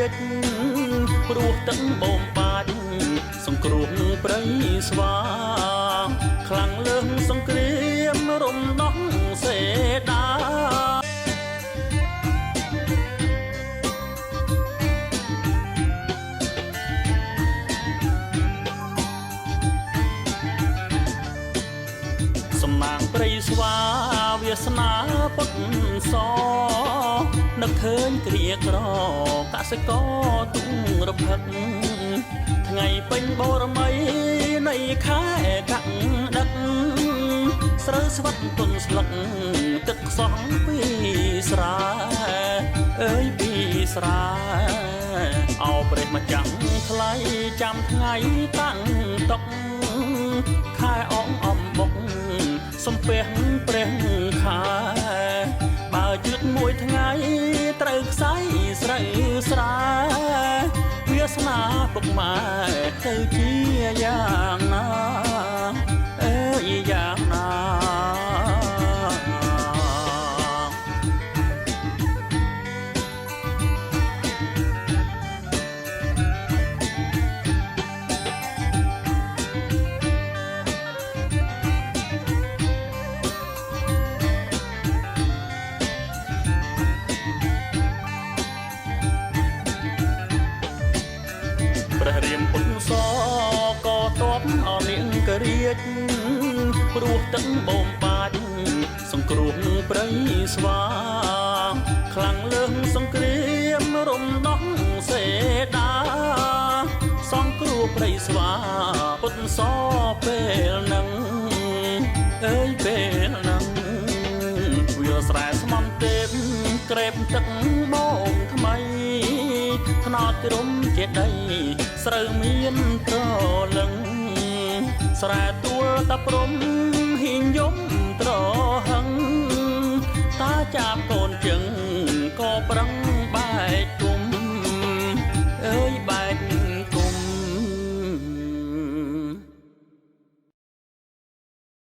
ចព្រោះទឹកបូមបាច់សង្គ្រោះព្រៃស្វាខ្លាំងលើសសង្គ្រាមរំដោះសេដាសំណាងព្រៃស្វាវាសនាពុតសនឹកឃើញគ្រាក្រកសិករទុំរភឹកថ្ងៃពេញបូរមីនៃខែកាក់ដឹកស្រូវស្វិតទុនស្លឹកទឹកខ្សោះពីស្រែអើយពីស្រែអោព្រះម្ចាំងថ្លៃចាំថ្ងៃតាំងតុកខែអងអំបុកសំពះព្រះខែបើជឿនមួយថ្ងៃត្រូវខ្សែស្រូវស្រែវាសនាពុកម៉ែទៅជាយ៉ាងណាអើយយ៉ាងណាព្រះរាមពុទ្ធសក៏តបអនាងករាជព្រោះទឹកបូមបាច់សង្គ្រោះព្រៃស្វាខ្លាំងលើសសង្គ្រាមរំដោះសេដាសង្គ្រោះព្រៃស្វាពុទ្ធសពេលនឹងអើយពេលនឹងវាស្រែស្មន់ទេពក្រេបទឹកបូមថ្មីថ្នោតជ្រុំជាដីស្រូវមានត្រលឹងស្រែទួលតាព្រំហ៊ីងយ